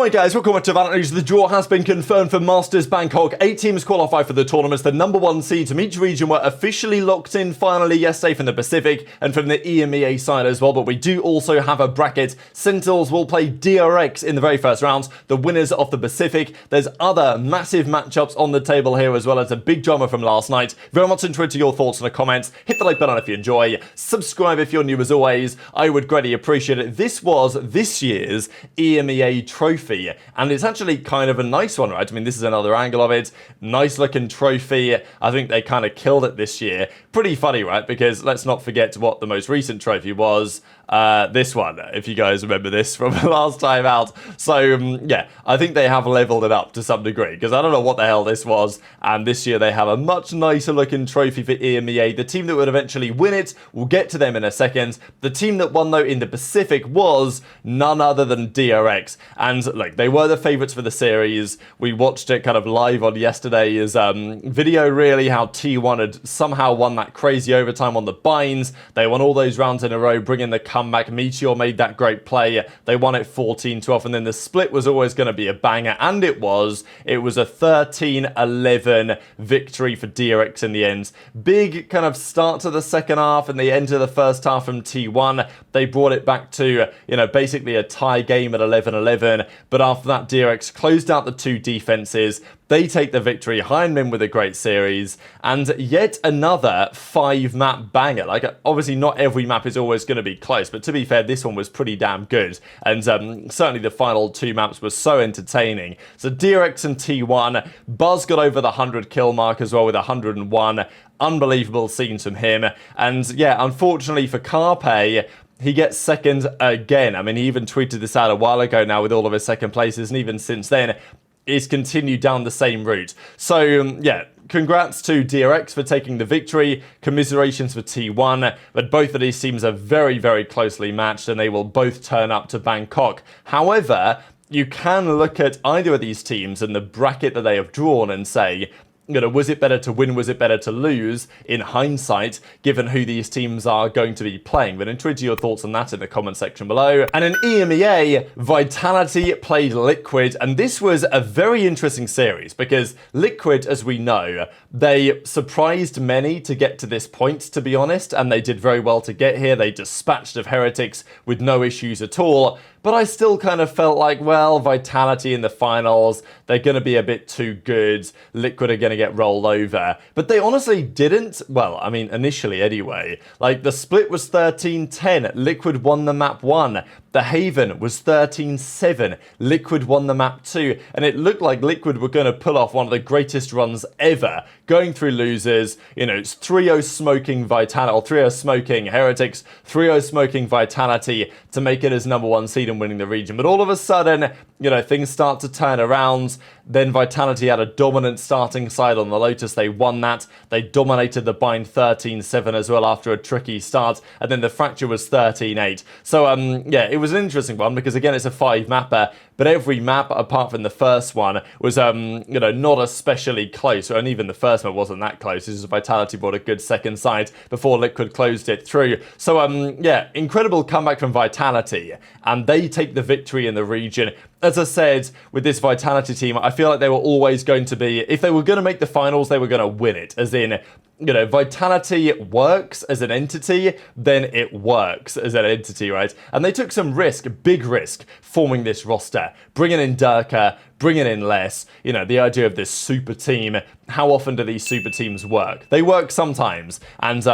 Alright guys, welcome back to VALORANT News. The draw has been confirmed for Masters Bangkok. 8 teams qualify for the tournaments. The number 1 seeds from each region were officially locked in finally yesterday from the Pacific and from the EMEA side as well. But we do also have a bracket. Sentinels will play DRX in the very first rounds, the winners of the Pacific. There's other massive matchups on the table here as well as a big drama from last night. Very much interested to your thoughts in the comments. Hit the like button if you enjoy. Subscribe if you're new as always. I would greatly appreciate it. This was this year's EMEA trophy, and it's actually kind of a nice one, right? I mean, this is another angle of it. Nice looking trophy. I think they kind of killed it this year. Pretty funny, right? Because let's not forget what the most recent trophy was. This one, if you guys remember this from last time out. So yeah, I think they have leveled it up to some degree, because I don't know what the hell this was, and this year they have a much nicer looking trophy for EMEA. The team that would eventually win it, we'll get to them in a second. The team that won though in the Pacific was none other than DRX, and look, they were the favourites for the series. We watched it kind of live on yesterday's video, really, how T1 had somehow won that crazy overtime on the binds. They won all those rounds in a row, bringing the comeback. Meteor made that great play. They won it 14-12, and then the split was always going to be a banger, and it was. It was a 13-11 victory for DRX in the end. Big kind of start to the second half and the end of the first half from T1. They brought it back to, you know, basically a tie game at 11-11, but after that DRX closed out the two defenses. They take the victory. Heinmin with a great series, and yet another 5-map banger. Like, obviously not every map is always going to be close, but to be fair, this one was pretty damn good, and certainly the final 2 maps were so entertaining. So DRX and T1, Buzz got over the 100 kill mark as well with 101. Unbelievable scenes from him, and yeah, unfortunately for Carpe, he gets second again. I mean, he even tweeted this out a while ago now with all of his second places, and even since then, he's continued down the same route. So, yeah, congrats to DRX for taking the victory. Commiserations for T1. But both of these teams are very, very closely matched, and they will both turn up to Bangkok. However, you can look at either of these teams and the bracket that they have drawn and say, you know, was it better to win, was it better to lose in hindsight, given who these teams are going to be playing? But intrigued to your thoughts on that in the comment section below. And in EMEA, Vitality played Liquid, and this was a very interesting series because Liquid, as we know, they surprised many to get to this point, to be honest, and they did very well to get here. They dispatched of Heretics with no issues at all. But I still kind of felt like, well, Vitality in the finals, they're going to be a bit too good. Liquid are going to get rolled over. But they honestly didn't. Well, I mean, initially anyway. Like, the split was 13-10. Liquid won the map 1. The Haven was 13-7. Liquid won the map 2. And it looked like Liquid were going to pull off one of the greatest runs ever. Going through losers, you know, it's 3-0 smoking Vitality, or 3-0 smoking Heretics, 3-0 smoking Vitality to make it as number 1 seed and winning the region. But all of a sudden, you know, things start to turn around. Then Vitality had a dominant starting side on the Lotus. They won that. They dominated the bind 13-7 as well after a tricky start. And then the Fracture was 13-8. So, yeah, it was an interesting one because, again, it's a 5-mapper. But every map, apart from the first one, was, you know, not especially close. And even the first one wasn't that close. This is Vitality brought a good second side before Liquid closed it through. So, yeah, incredible comeback from Vitality. And they take the victory in the region. As I said, with this Vitality team, I feel like they were always going to be, if they were going to make the finals, they were going to win it. As in, you know, Vitality works as an entity, then it works as an entity, right? And they took some risk, big risk, forming this roster. Bringing in Durka, bringing in Les, you know, the idea of this super team. How often do these super teams work? They work sometimes, and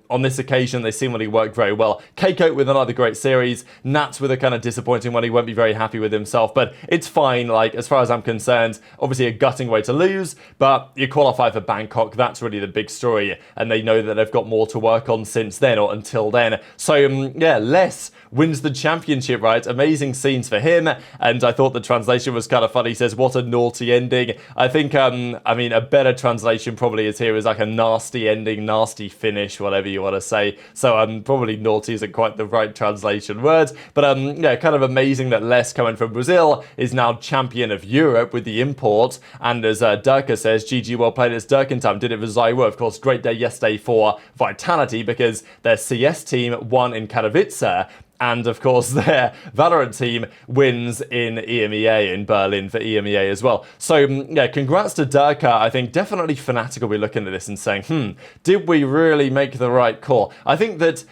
on this occasion, they seemingly work very well. Keiko with another great series. Nats with a kind of disappointing one. He won't be very happy with himself, but it's fine, like, as far as I'm concerned. Obviously a gutting way to lose, but you qualify for Bangkok. That's really the big story, and they know that they've got more to work on since then, or until then. So, yeah, Les wins the championship, right? Amazing scenes for him, and I thought the translation was kind of funny. He says, what a naughty ending. I think, I mean, a better translation probably is here is like a nasty ending, nasty finish, whatever you want to say. So, probably naughty isn't quite the right translation word, but, yeah, kind of amazing that Les, coming from Brazil, is now champion of Europe with the import, and as Durka says, GG, well played, it's Durkin time, did it for Zaiwo. Of course, great day yesterday for Vitality because their CS team won in Katowice, and of course their Valorant team wins in EMEA in Berlin for EMEA as well. So yeah, congrats to Durka. I think definitely Fnatic will be looking at this and saying, did we really make the right call? I think that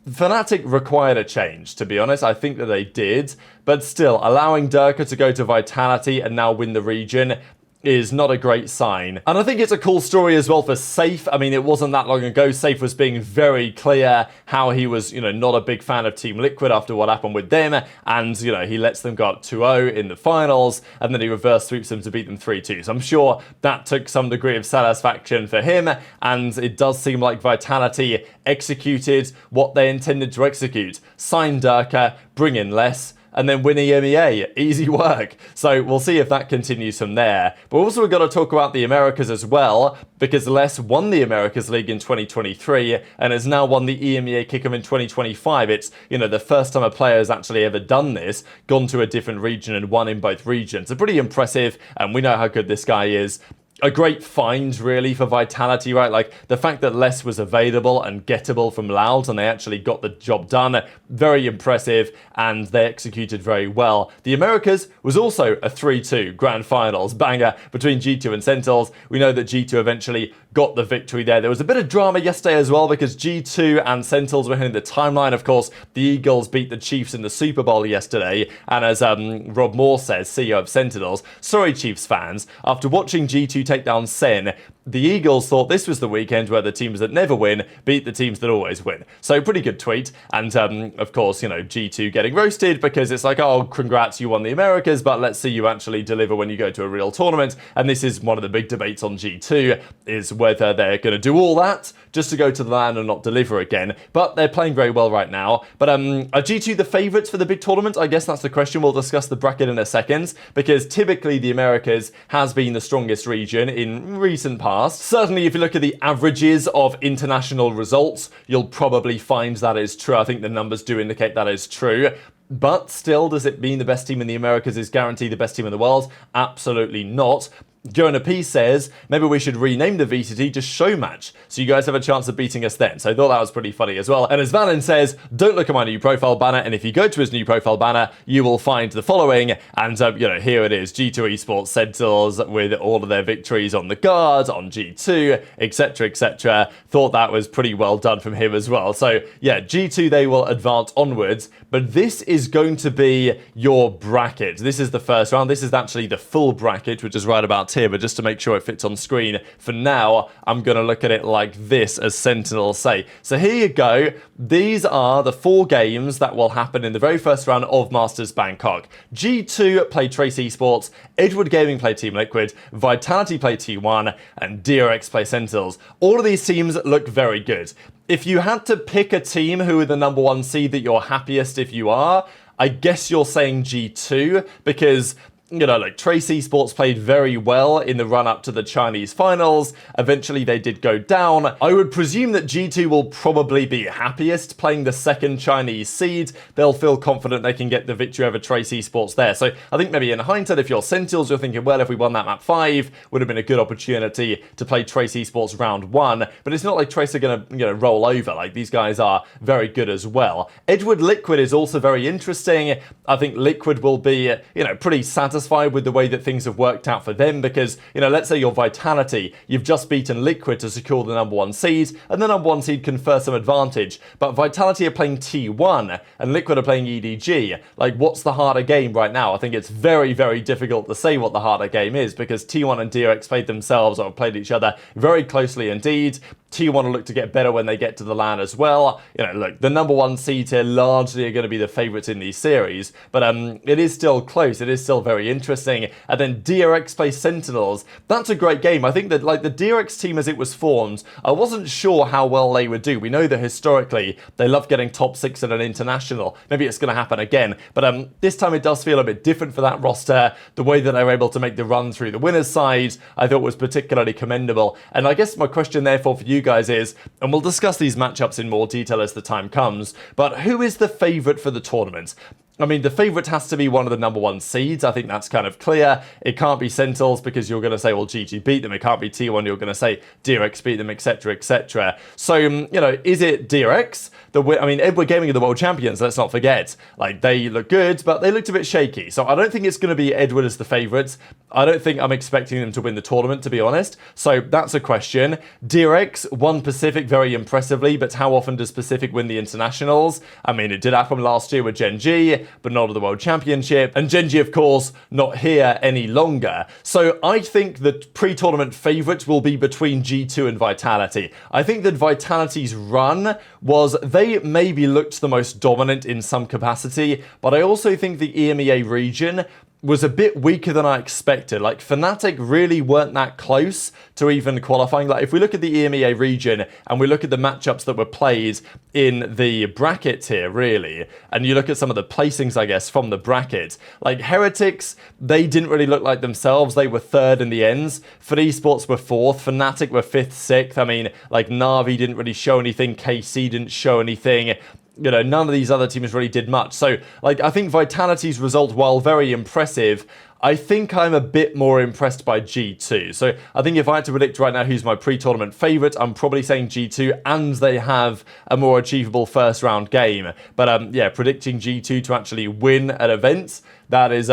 Fnatic required a change, to be honest. I think that they did, but still, allowing Durka to go to Vitality and now win the region is not a great sign. And I think it's a cool story as well for Safe. I mean, it wasn't that long ago. Safe was being very clear how he was, not a big fan of Team Liquid after what happened with them. And, he lets them go up 2-0 in the finals, and then he reverse sweeps them to beat them 3-2. So I'm sure that took some degree of satisfaction for him. And it does seem like Vitality executed what they intended to execute. Sign Durka, bring in Less, and then win EMEA. Easy work. So we'll see if that continues from there. But also we've got to talk about the Americas as well, because Les won the Americas League in 2023 and has now won the EMEA Kickoff in 2025. It's, the first time a player has actually ever done this, gone to a different region and won in both regions. So pretty impressive, and we know how good this guy is. A great find, really, for Vitality, right? Like, the fact that Less was available and gettable from Loud, and they actually got the job done, very impressive, and they executed very well. The Americas was also a 3-2 Grand Finals banger between G2 and Sentinels. We know that G2 eventually got the victory there. There was a bit of drama yesterday as well, because G2 and Sentinels were hitting the timeline. Of course, the Eagles beat the Chiefs in the Super Bowl yesterday, and as Rob Moore says, CEO of Sentinels, sorry Chiefs fans, after watching G2 take down Sen, the Eagles thought this was the weekend where the teams that never win beat the teams that always win. So pretty good tweet. And of course, G2 getting roasted because it's like, oh, congrats, you won the Americas, but let's see you actually deliver when you go to a real tournament. And this is one of the big debates on G2, is whether they're going to do all that just to go to the LAN and not deliver again. But they're playing very well right now. But are G2 the favourites for the big tournament? I guess that's the question. We'll discuss the bracket in a second, because typically the Americas has been the strongest region in recent past. Certainly, if you look at the averages of international results, you'll probably find that is true. I think the numbers do indicate that is true. But still, does it mean the best team in the Americas is guaranteed the best team in the world? Absolutely not. Jonah P says, maybe we should rename the VCT to Showmatch, so you guys have a chance of beating us then. So I thought that was pretty funny as well. And as Valen says, don't look at my new profile banner, and if you go to his new profile banner, you will find the following, and here it is, G2 Esports Sentinels with all of their victories on the guard, on G2, etc, etc. Thought that was pretty well done from him as well. So yeah, G2, they will advance onwards, but this is going to be your bracket. This is the first round. This is actually the full bracket, which is right about here, but just to make sure it fits on screen, for now, I'm going to look at it like this, as Sentinels say. So here you go. These are the 4 games that will happen in the very first round of Masters Bangkok. G2 play Trace Esports, Edward Gaming play Team Liquid, Vitality play T1, and DRX play Sentinels. All of these teams look very good. If you had to pick a team who are the number 1 seed that you're happiest if you are, I guess you're saying G2, because Trace Esports played very well in the run-up to the Chinese finals. Eventually, they did go down. I would presume that G2 will probably be happiest playing the second Chinese seed. They'll feel confident they can get the victory over Trace Esports there. So I think maybe in hindsight, if you're Sentinels, you're thinking, well, if we won that map 5, would have been a good opportunity to play Trace Esports round 1. But it's not like Trace are going to, roll over. Like, these guys are very good as well. Edward Liquid is also very interesting. I think Liquid will be, pretty satisfied with the way that things have worked out for them, because, let's say you're Vitality, you've just beaten Liquid to secure the number 1 seed, and the number 1 seed confer some advantage, but Vitality are playing T1, and Liquid are playing EDG. Like, what's the harder game right now? I think it's very, very difficult to say what the harder game is, because T1 and DRX played themselves, or played each other very closely indeed. T1 will look to get better when they get to the LAN as well. Look, the number 1 seed here largely are going to be the favourites in these series, but it is still close. It is still very interesting. And then DRX play Sentinels. That's a great game. I think that, the DRX team as it was formed, I wasn't sure how well they would do. We know that historically they love getting top 6 at an international. Maybe it's going to happen again, but this time it does feel a bit different for that roster. The way that they were able to make the run through the winners' side, I thought was particularly commendable. And I guess my question therefore for you guys is, and we'll discuss these matchups in more detail as the time comes, but who is the favourite for the tournament? I mean, the favourite has to be one of the number 1 seeds. I think that's kind of clear. It can't be Sentinels because you're going to say, well, G2 beat them. It can't be T1. You're going to say DRX beat them, etc., etc. So, you know, is it DRX? I mean, Edward Gaming are the world champions, let's not forget. Like, they look good, but they looked a bit shaky. So I don't think it's going to be Edward as the favourites. I don't think I'm expecting them to win the tournament, to be honest. So that's a question. DRX won Pacific very impressively, but how often does Pacific win the internationals? I mean, it did happen last year with Gen.G, but not at the World Championship. And Gen.G, of course, not here any longer. So I think the pre-tournament favourites will be between G2 and Vitality. I think that Vitality's run was they maybe looked the most dominant in some capacity, but I also think the EMEA region was a bit weaker than I expected. Like, Fnatic really weren't that close to even qualifying. Like, if we look at the EMEA region and we look at the matchups that were played in the bracket here, really, and you look at some of the placings, I guess, from the bracket, like, Heretics, they didn't really look like themselves. They were 3rd in the ends. For Esports were 4th. Fnatic were 5th, 6th. I mean, like, Na'Vi didn't really show anything. KC didn't show anything. You know, none of these other teams really did much. So, like, I think Vitality's result, while very impressive, I think I'm a bit more impressed by G2. So I think if I had to predict right now who's my pre-tournament favourite, I'm probably saying G2, and they have a more achievable first round game. But yeah, predicting G2 to actually win an event, that is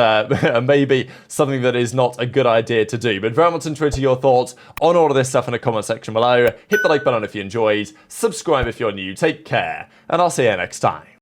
maybe something that is not a good idea to do. But very much interested your thoughts on all of this stuff in the comment section below. Hit the like button if you enjoyed, subscribe if you're new, take care, and I'll see you next time.